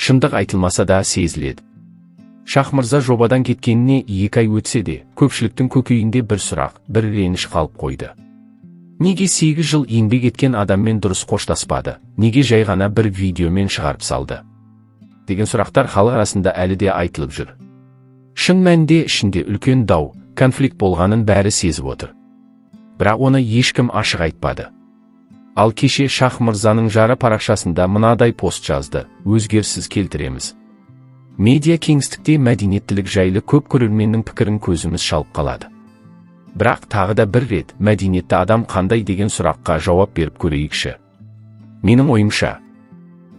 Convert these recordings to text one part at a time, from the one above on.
шындық айтылмаса да сезіледі. Шах мырза жобадан кеткеніне 2 ай өтсе де, көпшіліктің көкейінде бір сұрақ, бір реніш қалып қойды. Неге 8 жыл еңбек еткен адаммен дұрыс қоштаспады? Неге жай ғана бір видеомен шығарып салды? Деген сұрақтар халық арасында әлі де айтылып жүр. Шын мәнінде ішінде үлкен дау, конфликт болғанын бәрі сезіп отыр. Бірақ оны ешкім ашық айтпады. Ал кеше Шах мырзаның жары парақшасында мынадай пост жазды: өзгеріссіз келтіреміз. Медиа кеңістікте мәдениеттілік жайлы көп көрерменнің пікірін көзіміз шалып қалады. Бірақ тағы да бір рет мәдениетті адам қандай деген сұраққа жауап беріп көрейікші. Менің ойымша,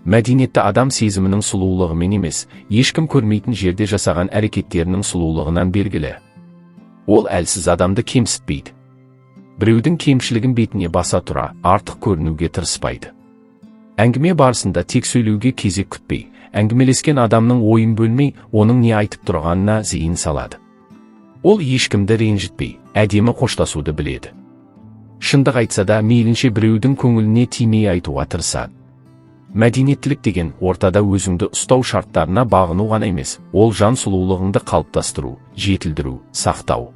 мәдениетті адам сезімінің сұлулығымен емес, ешкім көрмейтін жерде жасаған әрекеттерінің сұлулығынан белгілі. Ол әлсіз адамды кемсітпейді. Біреудің кемшілігін бетіне баса тұра, артық көрінуге тырыспайды. Әңгіме барысында тек сөйлеуге кезек күтпей, әңгімелескен адамның ойын бөлмей, оның не айтып тұрғанына зейін салады. Ол ешкімді ренжітпей, әдемі қоштасуды біледі. Шындық айтса да мейлінше біреудің көңіліне тимей айтуға тырысады. Мәдениеттілік деген ортада өзіңді ұстау шарттарына бағыну ғана емес, ол жан сұлулығыңды қалыптастыру, жетілдіру, сақтау.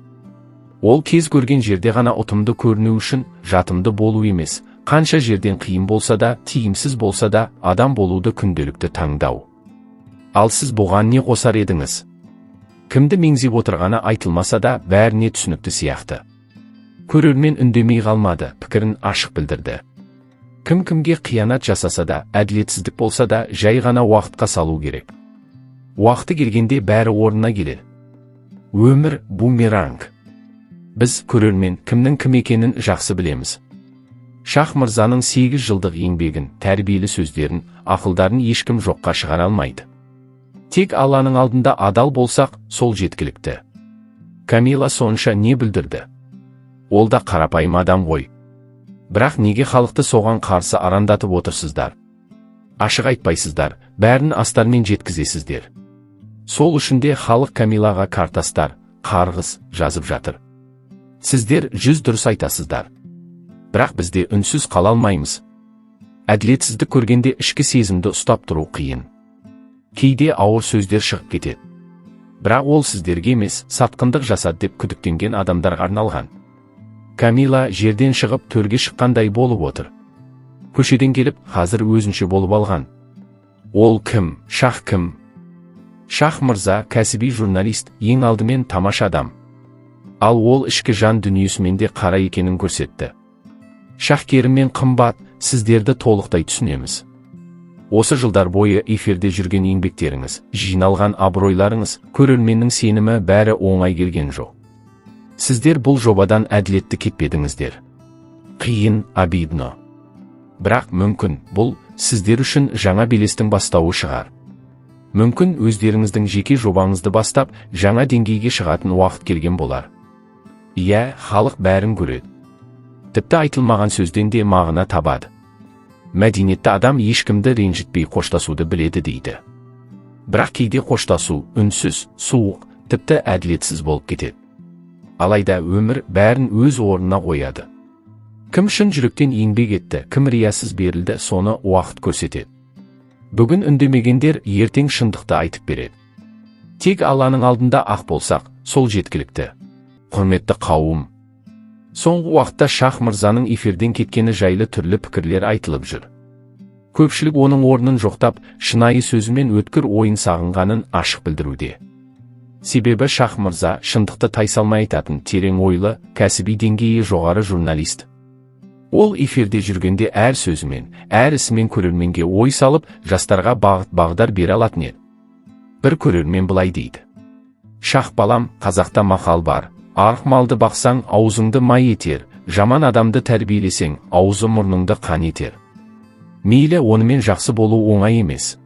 Ол кез көрген жерде ғана ұтымды көріну үшін жатымды болу емес, қанша жерден қиын болса да, тиімсіз болса да, адам болуды күнделікті таңдау. Ал сіз бұған не қосар едіңіз? Кімді меңзеп отырғаны айтылмаса да, бәріне түсінікті сияқты. Көрермен үндемей қалмады, пікірін ашық білдірді. Кім-кімге қиянат жасаса да, әділетсіздік болса да, жай ғана уақытқа салу керек. Уақыты келгенде бәрі орнына келеді. Өмір бумеранг. Біз, көрермен, кімнің кім екенін жақсы білеміз. Шах мырзаның 8 жылдық еңбегін, тәрбиелі сөздерін, ақылдарын ешкім жоққа шығара алмайды. Тек Алланың алдында адал болсақ, сол жеткілікті. Камила сонша не білдірді? Ол да қарапайым адам ғой. Бірақ неге халықты соған қарсы арандатып отырсыздар? Ашық айтпайсыздар, бәрін астармен жеткізесіздер. Сол үшін де халық Камилаға картастар, қарғыс жазып жатыр. Сіздер 100 дұрыс айтасыздар. Бірақ бізде үнсіз қала алмаймыз. Әділетсіздік көргенде ішкі сезімді ұстап тұру қиын. Кейде ауыр сөздер шығып кетеді. Бірақ ол сіздерге емес, сатқындық жасады деп күдіктенген адамдарға арналған. Камила жерден шығып төрге шыққандай болып отыр. Көшеден келіп, қазір өзінше болып алған. Ол кім? Шах кім? Шах мырза кәсіби журналист, ең алдымен тамаша адам. Ал ол ішкі жан дүниесімен де қара екенін көрсетті. Шах керіммен қымбат, сіздерді толықтай түсінеміз. Осы жылдар бойы эфирде жүрген еңбектеріңіз, жиналған абыройларыңыз, көрерменнің сенімі бәрі оңай келген жоқ. Сіздер бұл жобадан әділетті кетпедіңіздер. Қиын, обидно. Бірақ мүмкін, бұл сіздер үшін жаңа белестің бастауы шығар. Мүмкін өздеріңіздің жеке жобаңызды бастап, жаңа деңгейге шығатын уақыт келген болар. Иә, халық бәрін көреді. Тіпті айтылмаған сөзден де мағына табады. Мәдениетті адам ешкімді ренжітпей қоштасуды біледі дейді. Бірақ кейде қоштасу үнсіз, суық, тіпті әділетсіз болып кетеді. Алайда өмір бәрін өз орнына қояды. Кім шын жүректен еңбек етті, кім риясыз берілді, соны уақыт көрсетеді. Бүгін үндемегендер ертең шындықты айтып береді. Тек Алланың алдында ақ болсақ, сол жеткілікті. Құрметті қауым. Соңғы уақытта Шах мырзаның эфирден кеткені жайлы түрлі пікірлер айтылып жүр. Көпшілік оның орнын жоқтап, шынайы сөзімен өткір ойын сағынғанын ашық білдіруде. Себебі Шах мырза шындықты тайсалмай айтатын терең ойлы, кәсіби деңгейі жоғары журналист. Ол эфирде жүргенде әр сөзімен, әр ісімен көрерменге ой салып, жастарға бағыт-бағдар бере алатын еді. Бір көрермен былай дейді: Шах балам, қазақта мақал бар. Арық малды бақсаң, аузыңды май етер, жаман адамды тәрбиелесең, аузы мұрныңды қан етер. Мейлі онымен жақсы болу оңай емес.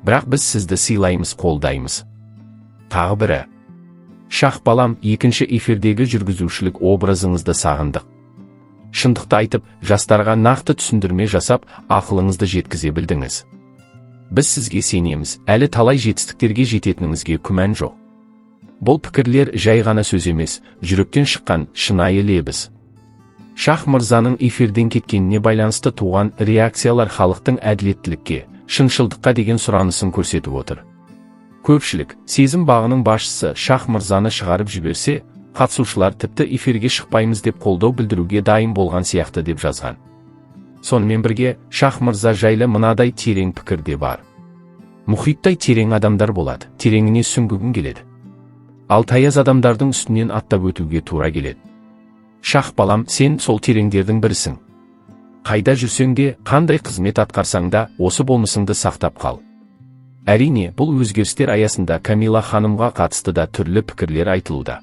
Бірақ біз сізді сыйлаймыз, қолдаймыз. Тағы бірі: Шах балам, екінші эфирдегі жүргізушілік образыңызды сағындық. Шындықты айтып, жастарға нақты түсіндірме жасап, ақылыңызды жеткізе білдіңіз. Біз сізге сенеміз, әлі талай жетістіктерге жететініңізге күмән жоқ. Бұл пікірлер жай ғана сөз емес, жүректен шыққан шынайы лебіз. Шах мырзаның эфирден кеткеніне байланысты туған реакциялар халықтың әділеттілікке, шыншылдыққа деген сұранысын көрсетіп отыр. Көпшілік, сезім бағының басшысы Шах мырзаны шығарып жіберсе, қатысушылар тіпті эфирге шықпаймыз деп қолдау білдіруге дайын болған сияқты деп жазған. Сонымен бірге, Шах мырза жайлы мынадай терең пікір де бар. Мұхиттай терең адамдар болады, тереңіне сүңгігің келеді. Ал таяз адамдардың үстінен аттап өтуге тура келеді. Шах балам, сен сол тереңдердің бірісің. Қайда жүрсең де, қандай қызмет атқарсаң да, осы болмысыңды сақтап қал. Әрине, бұл өзгерістер аясында Камила ханымға қатысты да түрлі пікірлер айтылуда.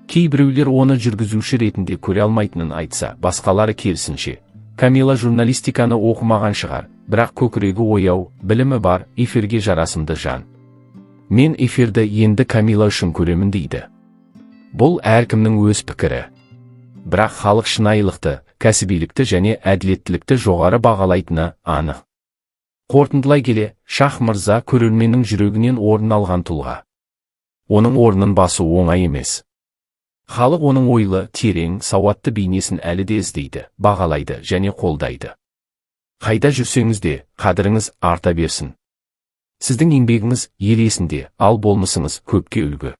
Кейбіреулер оны жүргізуші ретінде көре алмайтынын айтса, басқалары керісінше. Камила журналистиканы оқымаған шығар, бірақ көкірегі ояу, білімі бар, эфирге жарасымды жан. Мен эфирді енді Камила үшін көремін дейді. Бұл әркімнің өз пікірі. Бірақ халық шынайылықты, кәсібилікті және әділеттілікті жоғары бағалайтыны анық. Қорытындылай келе, Шах мырза көрерменнің жүрегінен орын алған тұлға. Оның орнын басу оңай емес. Халық оның ойлы, терең, сауатты бейнесін әлі де іздейді, бағалайды және қолдайды. Қайда жүрсеңіз де, қадіріңіз арта берсін. Сіздің еңбегіңіз ел есінде, ал болмысыңыз көпке үлгі.